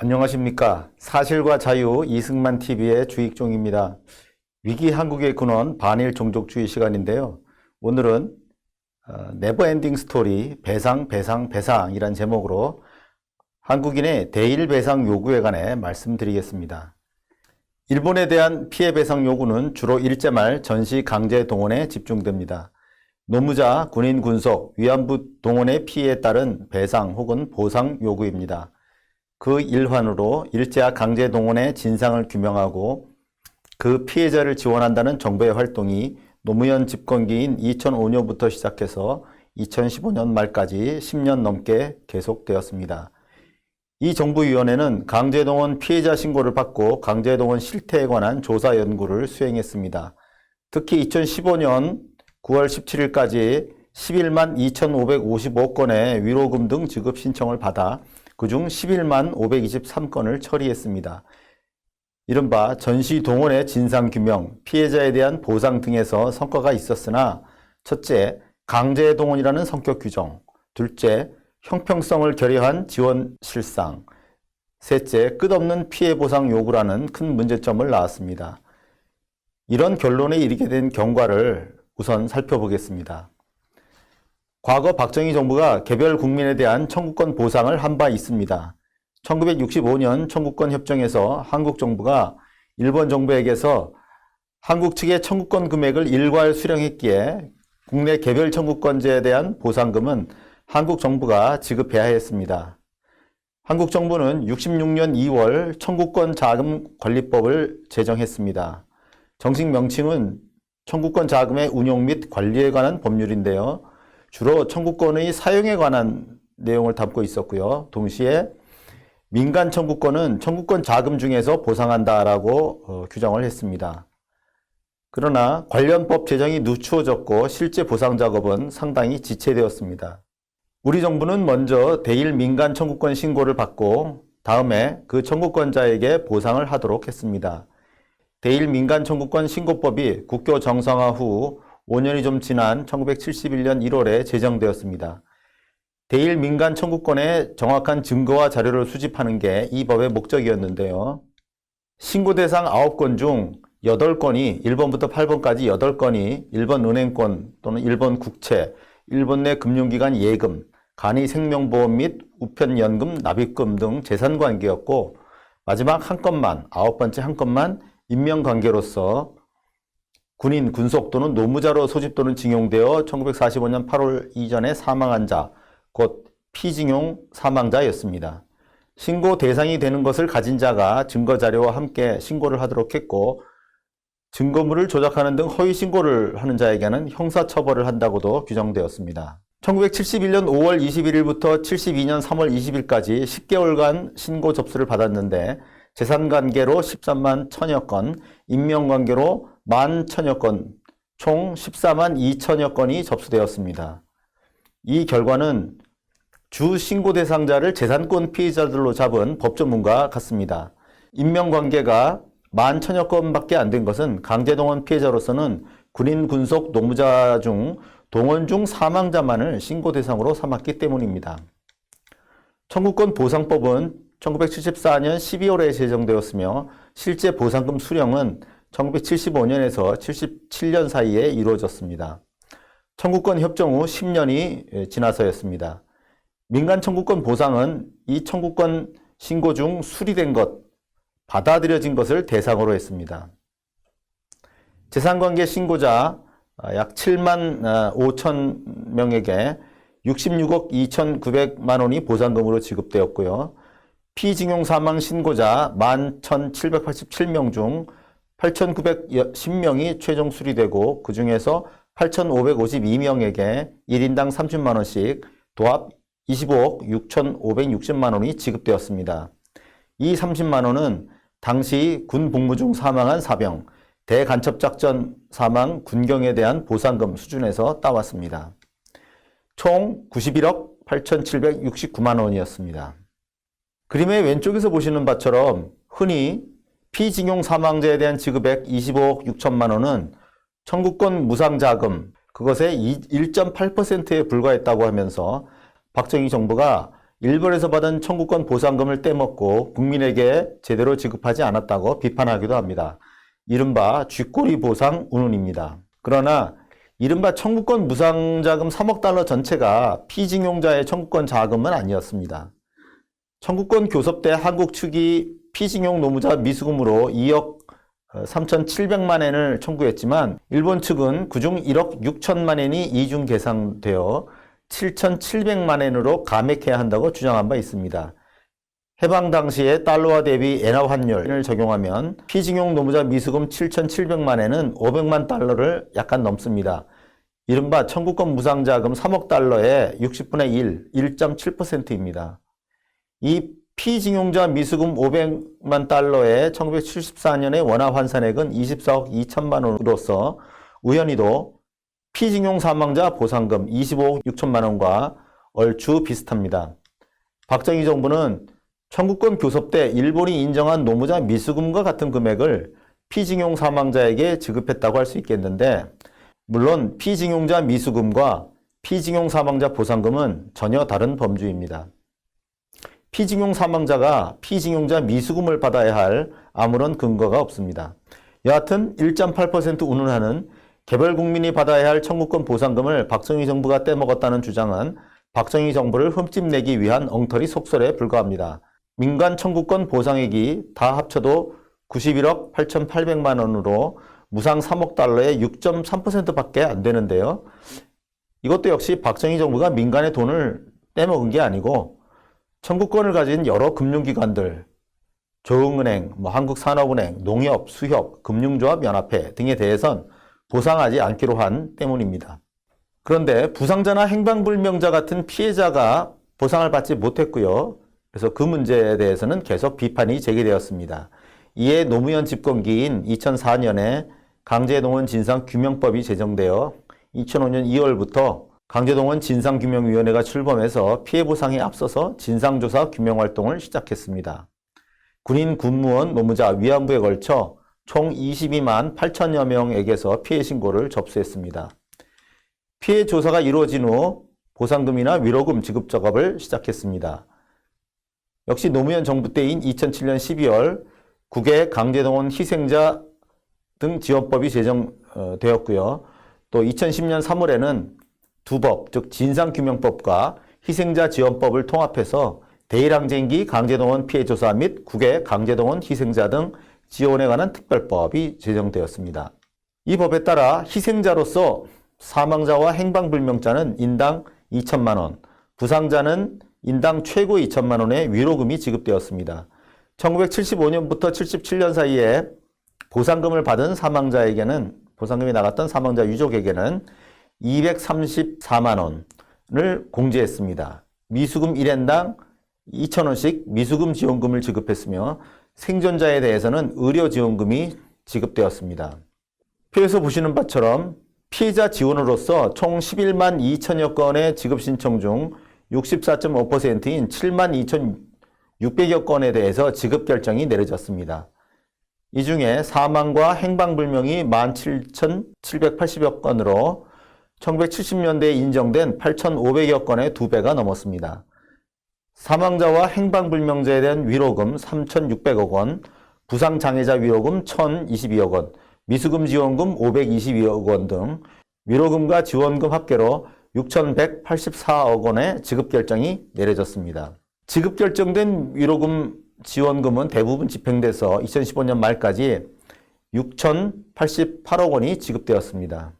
안녕하십니까. 사실과 자유 이승만 TV의 주익종입니다. 위기 한국의 근원 반일 종족주의 시간인데요. 오늘은 네버엔딩 스토리 배상이란 제목으로 한국인의 대일 배상 요구에 관해 말씀드리겠습니다. 일본에 대한 피해 배상 요구는 주로 일제 말 전시 강제 동원에 집중됩니다. 노무자, 군인 군속, 위안부 동원의 피해에 따른 배상 혹은 보상 요구입니다. 그 일환으로 일제와 강제 동원의 진상을 규명하고 그 피해자를 지원한다는 정부의 활동이 노무현 집권기인 2005년부터 시작해서 2015년 말까지 10년 넘게 계속되었습니다. 이 정부위원회는 강제동원 피해자 신고를 받고 강제동원 실태에 관한 조사 연구를 수행했습니다. 특히 2015년 9월 17일까지 11만 2,555건의 위로금 등 지급 신청을 받아 그중 11만 523건을 처리했습니다. 이른바 전시동원의 진상규명, 피해자에 대한 보상 등에서 성과가 있었으나 첫째, 강제동원이라는 성격 규정, 둘째, 형평성을 결여한 지원 실상, 셋째, 끝없는 피해 보상 요구라는 큰 문제점을 낳았습니다. 이런 결론에 이르게 된 경과를 우선 살펴보겠습니다. 과거 박정희 정부가 개별 국민에 대한 청구권 보상을 한 바 있습니다. 1965년 청구권 협정에서 한국 정부가 일본 정부에게서 한국 측의 청구권 금액을 일괄 수령했기에 국내 개별 청구권자에 대한 보상금은 한국 정부가 지급해야 했습니다. 한국 정부는 66년 2월 청구권 자금 관리법을 제정했습니다. 정식 명칭은 청구권 자금의 운용 및 관리에 관한 법률인데요. 주로 청구권의 사용에 관한 내용을 담고 있었고요. 동시에 민간 청구권은 청구권 자금 중에서 보상한다라고 규정을 했습니다. 그러나 관련 법 제정이 늦추어졌고 실제 보상 작업은 상당히 지체되었습니다. 우리 정부는 먼저 대일 민간 청구권 신고를 받고 다음에 그 청구권자에게 보상을 하도록 했습니다. 대일 민간 청구권 신고법이 국교 정상화 후 5년이 좀 지난 1971년 1월에 제정되었습니다. 대일 민간 청구권의 정확한 증거와 자료를 수집하는 게 이 법의 목적이었는데요. 신고 대상 9건 중 8건이 1번부터 8번까지 8건이 일본 은행권 또는 일본 국채, 일본 내 금융기관 예금, 간이 생명보험 및 우편연금, 납입금 등 재산관계였고 마지막 한 건만, 9번째 한 건만 인명관계로서 군인, 군속 또는 노무자로 소집 또는 징용되어 1945년 8월 이전에 사망한 자, 곧 피징용 사망자였습니다. 신고 대상이 되는 것을 가진 자가 증거자료와 함께 신고를 하도록 했고 증거물을 조작하는 등 허위 신고를 하는 자에게는 형사처벌을 한다고도 규정되었습니다. 1971년 5월 21일부터 72년 3월 20일까지 10개월간 신고 접수를 받았는데 재산관계로 13만 1000여 건, 인명관계로 1만 1000여 건, 총 14만 2000여 건이 접수되었습니다. 이 결과는 주 신고 대상자를 재산권 피해자들로 잡은 법조문과 같습니다. 인명관계가 1만 1000여 건밖에 안 된 것은 강제동원 피해자로서는 군인, 군속, 노무자 중 동원 중 사망자만을 신고 대상으로 삼았기 때문입니다. 청구권 보상법은 1974년 12월에 제정되었으며 실제 보상금 수령은 1975년에서 77년 사이에 이루어졌습니다. 청구권 협정 후 10년이 지나서였습니다. 민간 청구권 보상은 이 청구권 신고 중 수리된 것, 받아들여진 것을 대상으로 했습니다. 재산관계 신고자 약 7만 5천 명에게 66억 2,900만 원이 보상금으로 지급되었고요. 피징용 사망 신고자 11,787명 중 8,910명이 최종 수리되고 그 중에서 8,552명에게 1인당 30만 원씩 도합 25억 6,560만 원이 지급되었습니다. 이 30만 원은 당시 군 복무 중 사망한 사병, 대간첩작전 사망 군경에 대한 보상금 수준에서 따왔습니다. 총 91억 8,769만 원이었습니다. 그림의 왼쪽에서 보시는 바처럼 흔히 피징용 사망자에 대한 지급액 25억 6천만 원은 청구권 무상자금, 그것의 1.8%에 불과했다고 하면서 박정희 정부가 일본에서 받은 청구권 보상금을 떼먹고 국민에게 제대로 지급하지 않았다고 비판하기도 합니다. 이른바 쥐꼬리 보상 운운입니다. 그러나 이른바 청구권 무상자금 3억 달러 전체가 피징용자의 청구권 자금은 아니었습니다. 청구권 교섭 때 한국 측이 피징용 노무자 미수금으로 2억 3,700만 엔을 청구했지만 일본 측은 그중 1억 6천만 엔이 이중 계상되어 7,700만 엔으로 감액해야 한다고 주장한 바 있습니다. 해방 당시에 달러화 대비 엔화 환율을 적용하면 피징용 노무자 미수금 7,700만 엔은 500만 달러를 약간 넘습니다. 이른바 청구권 무상자금 3억 달러의 60분의 1, 1.7%입니다. 이 피징용자 미수금 500만 달러의 1974년의 원화 환산액은 24억 2천만 원으로서 우연히도 피징용 사망자 보상금 25억 6천만 원과 얼추 비슷합니다. 박정희 정부는 청구권 교섭 때 일본이 인정한 노무자 미수금과 같은 금액을 피징용 사망자에게 지급했다고 할 수 있겠는데 물론 피징용자 미수금과 피징용 사망자 보상금은 전혀 다른 범주입니다. 피징용 사망자가 피징용자 미수금을 받아야 할 아무런 근거가 없습니다. 여하튼 1.8% 운운하는 개별 국민이 받아야 할 청구권 보상금을 박정희 정부가 떼먹었다는 주장은 박정희 정부를 흠집내기 위한 엉터리 속설에 불과합니다. 민간 청구권 보상액이 다 합쳐도 91억 8,800만 원으로 무상 3억 달러의 6.3%밖에 안 되는데요. 이것도 역시 박정희 정부가 민간의 돈을 떼먹은 게 아니고 청구권을 가진 여러 금융기관들, 조흥은행, 한국산업은행, 농협, 수협, 금융조합연합회 등에 대해선 보상하지 않기로 한 때문입니다. 그런데 부상자나 행방불명자 같은 피해자가 보상을 받지 못했고요. 그래서 그 문제에 대해서는 계속 비판이 제기되었습니다. 이에 노무현 집권기인 2004년에 강제동원 진상규명법이 제정되어 2005년 2월부터 강제동원 진상규명위원회가 출범해서 피해 보상에 앞서서 진상조사 규명 활동을 시작했습니다. 군인, 군무원, 노무자, 위안부에 걸쳐 총 22만 8천여 명에게서 피해 신고를 접수했습니다. 피해 조사가 이루어진 후 보상금이나 위로금 지급 작업을 시작했습니다. 역시 노무현 정부 때인 2007년 12월 국외 강제동원 희생자 등 지원법이 제정되었고요. 또 2010년 3월에는 두 법, 즉 진상규명법과 희생자 지원법을 통합해서 대일항쟁기 강제동원 피해 조사 및 국외 강제동원 희생자 등 지원에 관한 특별법이 제정되었습니다. 이 법에 따라 희생자로서 사망자와 행방불명자는 인당 2천만 원, 부상자는 인당 최고 2천만 원의 위로금이 지급되었습니다. 1975년부터 77년 사이에 보상금을 받은 사망자에게는 보상금이 나갔던 사망자 유족에게는 234만 원을 공제했습니다. 미수금 1인당 2,000원씩 미수금 지원금을 지급했으며 생존자에 대해서는 의료지원금이 지급되었습니다. 표에서 보시는 바처럼 피해자 지원으로서 총 11만 2천여 건의 지급 신청 중 64.5%인 7만 2,600여 건에 대해서 지급 결정이 내려졌습니다. 이 중에 사망과 행방불명이 17,780여 건으로 1970년대에 인정된 8,500여 건의 2배가 넘었습니다. 사망자와 행방불명자에 대한 위로금 3,600억 원, 부상장애자 위로금 1,022억 원, 미수금 지원금 522억 원 등 위로금과 지원금 합계로 6,184억 원의 지급 결정이 내려졌습니다. 지급 결정된 위로금 지원금은 대부분 집행돼서 2015년 말까지 6,088억 원이 지급되었습니다.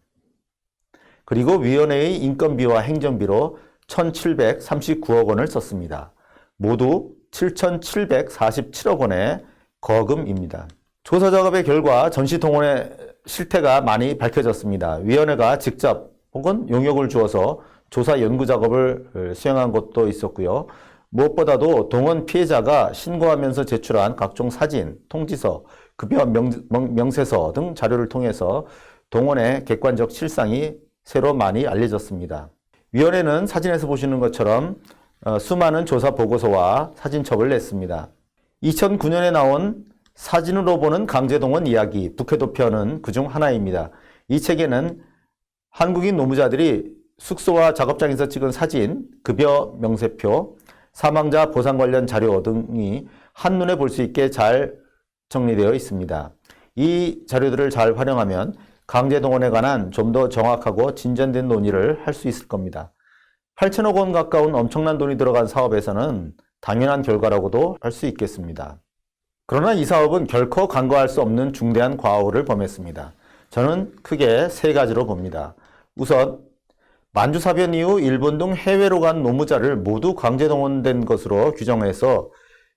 그리고 위원회의 인건비와 행정비로 1,739억 원을 썼습니다. 모두 7,747억 원의 거금입니다. 조사 작업의 결과 전시동원의 실태가 많이 밝혀졌습니다. 위원회가 직접 혹은 용역을 주어서 조사 연구 작업을 수행한 것도 있었고요. 무엇보다도 동원 피해자가 신고하면서 제출한 각종 사진, 통지서, 급여 명세서 등 자료를 통해서 동원의 객관적 실상이 새로 많이 알려졌습니다. 위원회는 사진에서 보시는 것처럼 수많은 조사 보고서와 사진첩을 냈습니다. 2009년에 나온 사진으로 보는 강제동원 이야기, 북해도편은 그중 하나입니다. 이 책에는 한국인 노무자들이 숙소와 작업장에서 찍은 사진, 급여 명세표, 사망자 보상 관련 자료 등이 한눈에 볼 수 있게 잘 정리되어 있습니다. 이 자료들을 잘 활용하면 강제동원에 관한 좀 더 정확하고 진전된 논의를 할 수 있을 겁니다. 8천억 원 가까운 엄청난 돈이 들어간 사업에서는 당연한 결과라고도 할 수 있겠습니다. 그러나 이 사업은 결코 간과할 수 없는 중대한 과오를 범했습니다. 저는 크게 세 가지로 봅니다. 우선 만주사변 이후 일본 등 해외로 간 노무자를 모두 강제동원된 것으로 규정해서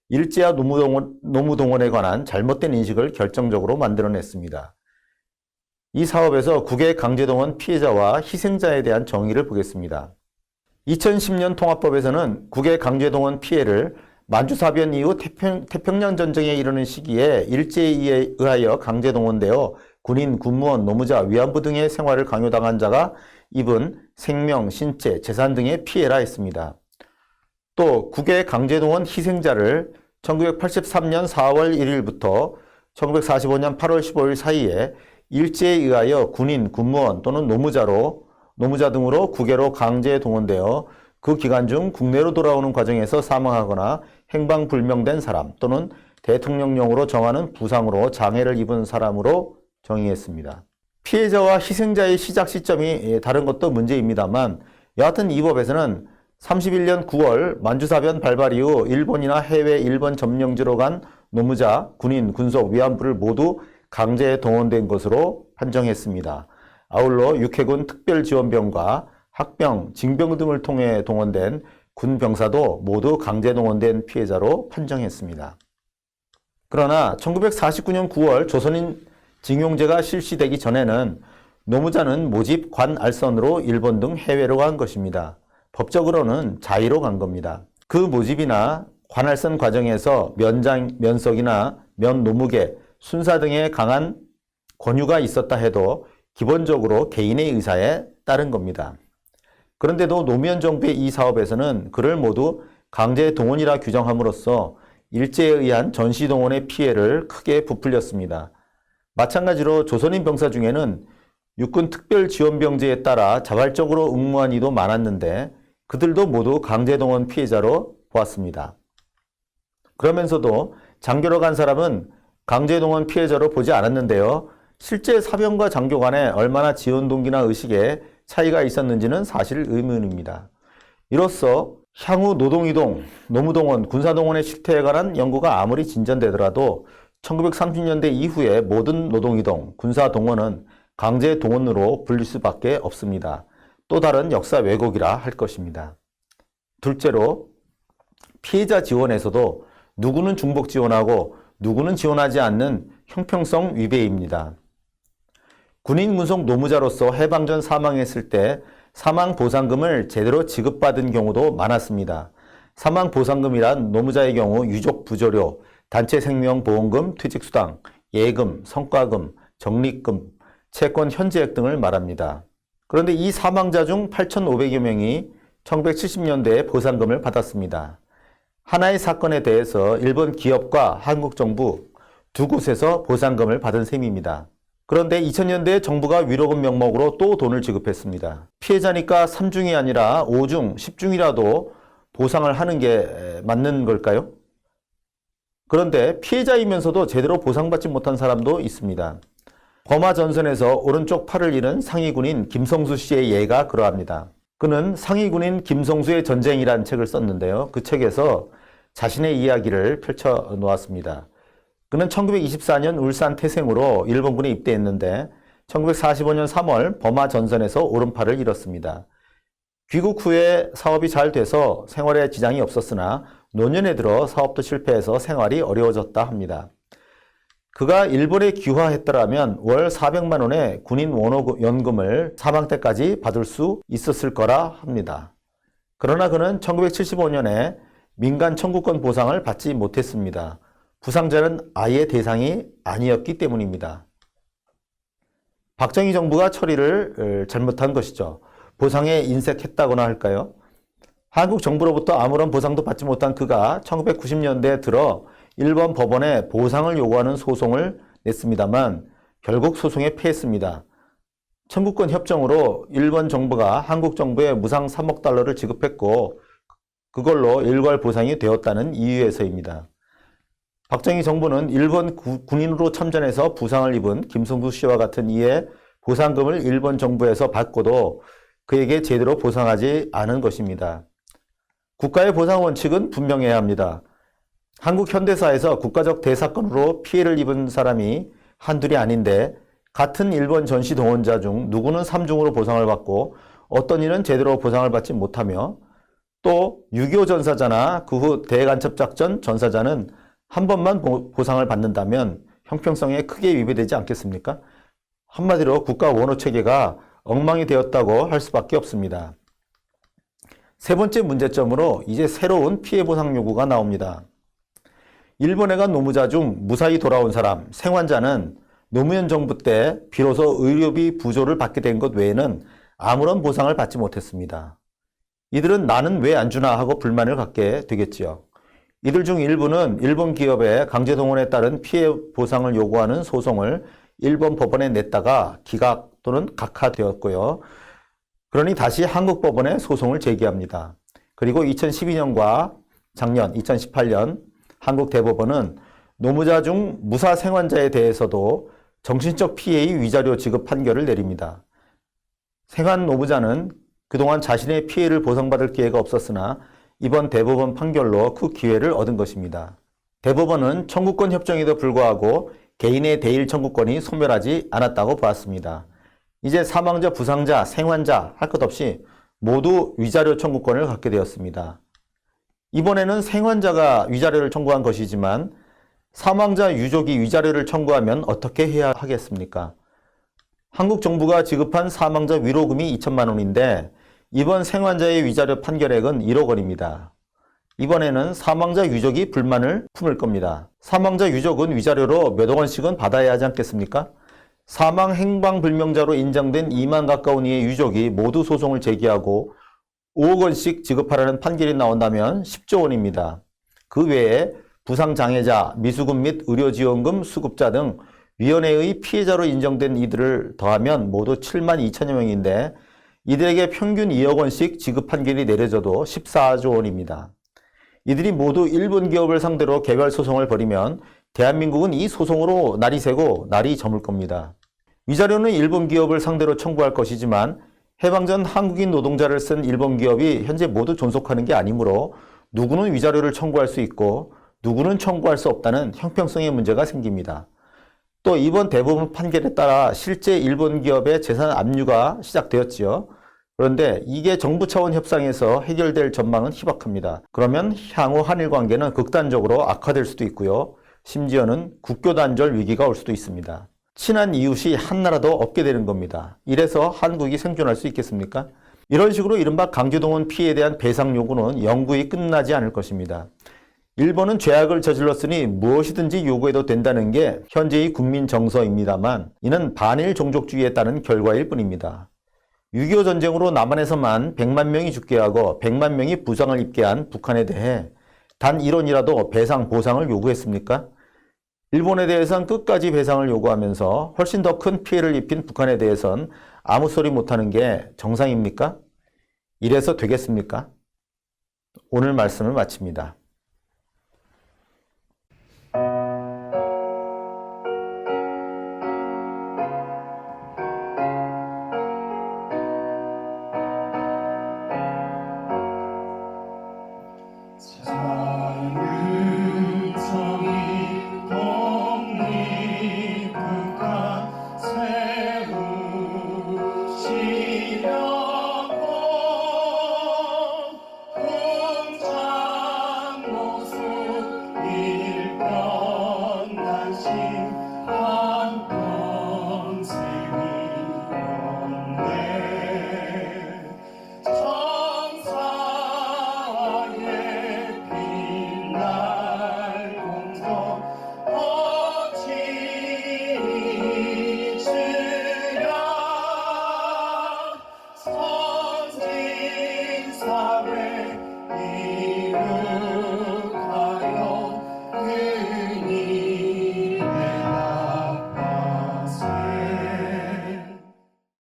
일제와 노무동원에 관한 잘못된 인식을 결정적으로 만들어냈습니다. 이 사업에서 국외 강제동원 피해자와 희생자에 대한 정의를 보겠습니다. 2010년 통합법에서는 국외 강제동원 피해를 만주사변 이후 태평양 전쟁에 이르는 시기에 일제에 의하여 강제동원되어 군인, 군무원, 노무자, 위안부 등의 생활을 강요당한 자가 입은 생명, 신체, 재산 등의 피해라 했습니다. 또 국외 강제동원 희생자를 1983년 4월 1일부터 1945년 8월 15일 사이에 일제에 의하여 군인, 군무원 또는 노무자 등으로 국외로 강제 동원되어 그 기간 중 국내로 돌아오는 과정에서 사망하거나 행방불명된 사람 또는 대통령령으로 정하는 부상으로 장애를 입은 사람으로 정의했습니다. 피해자와 희생자의 시작 시점이 다른 것도 문제입니다만 여하튼 이 법에서는 31년 9월 만주사변 발발 이후 일본이나 해외 일본 점령지로 간 노무자, 군인, 군속, 위안부를 모두 강제 동원된 것으로 판정했습니다. 아울러 육해군 특별지원병과 학병, 징병 등을 통해 동원된 군병사도 모두 강제 동원된 피해자로 판정했습니다. 그러나 1949년 9월 조선인 징용제가 실시되기 전에는 노무자는 모집 관알선으로 일본 등 해외로 간 것입니다. 법적으로는 자의로 간 겁니다. 그 모집이나 관알선 과정에서 면석이나 면노무계, 순사 등의 강한 권유가 있었다 해도 기본적으로 개인의 의사에 따른 겁니다. 그런데도 노무현 정부의 이 사업에서는 그를 모두 강제 동원이라 규정함으로써 일제에 의한 전시동원의 피해를 크게 부풀렸습니다. 마찬가지로 조선인 병사 중에는 육군 특별지원병제에 따라 자발적으로 응모한 이도 많았는데 그들도 모두 강제동원 피해자로 보았습니다. 그러면서도 장교로 간 사람은 강제동원 피해자로 보지 않았는데요. 실제 사병과 장교 간에 얼마나 지원 동기나 의식에 차이가 있었는지는 사실 의문입니다. 이로써 향후 노동이동, 노무동원, 군사동원의 실태에 관한 연구가 아무리 진전되더라도 1930년대 이후의 모든 노동이동, 군사동원은 강제동원으로 불릴 수밖에 없습니다. 또 다른 역사 왜곡이라 할 것입니다. 둘째로 피해자 지원에서도 누구는 중복 지원하고 누구는 지원하지 않는 형평성 위배입니다. 군인 군속 노무자로서 해방전 사망했을 때 사망보상금을 제대로 지급받은 경우도 많았습니다. 사망보상금이란 노무자의 경우 유족 부조료, 단체 생명보험금, 퇴직수당, 예금, 성과금, 적립금, 채권 현지액 등을 말합니다. 그런데 이 사망자 중 8,500여 명이 1970년대에 보상금을 받았습니다. 하나의 사건에 대해서 일본 기업과 한국 정부 두 곳에서 보상금을 받은 셈입니다. 그런데 2000년대에 정부가 위로금 명목으로 또 돈을 지급했습니다. 피해자니까 3중이 아니라 5중, 10중이라도 보상을 하는 게 맞는 걸까요? 그런데 피해자이면서도 제대로 보상받지 못한 사람도 있습니다. 버마 전선에서 오른쪽 팔을 잃은 상위군인 김성수 씨의 예가 그러합니다. 그는 상위군인 김성수의 전쟁이라는 책을 썼는데요. 그 책에서 자신의 이야기를 펼쳐 놓았습니다. 그는 1924년 울산 태생으로 일본군에 입대했는데 1945년 3월 버마 전선에서 오른팔을 잃었습니다. 귀국 후에 사업이 잘 돼서 생활에 지장이 없었으나 노년에 들어 사업도 실패해서 생활이 어려워졌다 합니다. 그가 일본에 귀화했더라면 월 400만 원의 군인 원호연금을 사망 때까지 받을 수 있었을 거라 합니다. 그러나 그는 1975년에 민간 청구권 보상을 받지 못했습니다. 부상자는 아예 대상이 아니었기 때문입니다. 박정희 정부가 처리를 잘못한 것이죠. 보상에 인색했다거나 할까요? 한국 정부로부터 아무런 보상도 받지 못한 그가 1990년대에 들어 일본 법원에 보상을 요구하는 소송을 냈습니다만 결국 소송에 패했습니다. 청구권 협정으로 일본 정부가 한국 정부에 무상 3억 달러를 지급했고 그걸로 일괄 보상이 되었다는 이유에서입니다. 박정희 정부는 일본 군인으로 참전해서 부상을 입은 김성수 씨와 같은 이의 보상금을 일본 정부에서 받고도 그에게 제대로 보상하지 않은 것입니다. 국가의 보상 원칙은 분명해야 합니다. 한국 현대사에서 국가적 대사건으로 피해를 입은 사람이 한둘이 아닌데 같은 일본 전시 동원자 중 누구는 3중으로 보상을 받고 어떤 이는 제대로 보상을 받지 못하며 또 6.25 전사자나 그 후 대간첩작전 전사자는 한 번만 보상을 받는다면 형평성에 크게 위배되지 않겠습니까? 한마디로 국가 원호 체계가 엉망이 되었다고 할 수밖에 없습니다. 세 번째 문제점으로 이제 새로운 피해 보상 요구가 나옵니다. 일본에 간 노무자 중 무사히 돌아온 사람, 생환자는 노무현 정부 때 비로소 의료비 부조를 받게 된 것 외에는 아무런 보상을 받지 못했습니다. 이들은 나는 왜 안 주나 하고 불만을 갖게 되겠지요. 이들 중 일부는 일본 기업의 강제 동원에 따른 피해 보상을 요구하는 소송을 일본 법원에 냈다가 기각 또는 각하되었고요. 그러니 다시 한국 법원에 소송을 제기합니다. 그리고 2012년과 작년 2018년 한국 대법원은 노무자 중 무사 생환자에 대해서도 정신적 피해의 위자료 지급 판결을 내립니다. 생환 노무자는 그동안 자신의 피해를 보상받을 기회가 없었으나 이번 대법원 판결로 그 기회를 얻은 것입니다. 대법원은 청구권 협정에도 불구하고 개인의 대일 청구권이 소멸하지 않았다고 보았습니다. 이제 사망자, 부상자, 생환자 할 것 없이 모두 위자료 청구권을 갖게 되었습니다. 이번에는 생환자가 위자료를 청구한 것이지만 사망자 유족이 위자료를 청구하면 어떻게 해야 하겠습니까? 한국 정부가 지급한 사망자 위로금이 2천만 원인데 이번 생환자의 위자료 판결액은 1억 원입니다. 이번에는 사망자 유족이 불만을 품을 겁니다. 사망자 유족은 위자료로 몇억 원씩은 받아야 하지 않겠습니까? 사망 행방불명자로 인정된 2만 가까운 이의 유족이 모두 소송을 제기하고 5억 원씩 지급하라는 판결이 나온다면 10조 원입니다. 그 외에 부상장애자, 미수금 및 의료지원금 수급자 등 위원회의 피해자로 인정된 이들을 더하면 모두 7만 2천여 명인데 이들에게 평균 2억 원씩 지급 판결이 내려져도 14조 원입니다. 이들이 모두 일본 기업을 상대로 개별 소송을 벌이면 대한민국은 이 소송으로 날이 새고 날이 저물 겁니다. 위자료는 일본 기업을 상대로 청구할 것이지만 해방 전 한국인 노동자를 쓴 일본 기업이 현재 모두 존속하는 게 아니므로 누구는 위자료를 청구할 수 있고 누구는 청구할 수 없다는 형평성의 문제가 생깁니다. 또 이번 대법원 판결에 따라 실제 일본 기업의 재산 압류가 시작되었지요. 그런데 이게 정부 차원 협상에서 해결될 전망은 희박합니다. 그러면 향후 한일 관계는 극단적으로 악화될 수도 있고요. 심지어는 국교 단절 위기가 올 수도 있습니다. 친한 이웃이 한 나라도 없게 되는 겁니다. 이래서 한국이 생존할 수 있겠습니까? 이런 식으로 이른바 강제동원 피해에 대한 배상 요구는 영구히 끝나지 않을 것입니다. 일본은 죄악을 저질렀으니 무엇이든지 요구해도 된다는 게 현재의 국민 정서입니다만 이는 반일 종족주의에 따른 결과일 뿐입니다. 6.25 전쟁으로 남한에서만 100만 명이 죽게 하고 100만 명이 부상을 입게 한 북한에 대해 단 1원이라도 배상, 보상을 요구했습니까? 일본에 대해선 끝까지 배상을 요구하면서 훨씬 더 큰 피해를 입힌 북한에 대해선 아무 소리 못하는 게 정상입니까? 이래서 되겠습니까? 오늘 말씀을 마칩니다.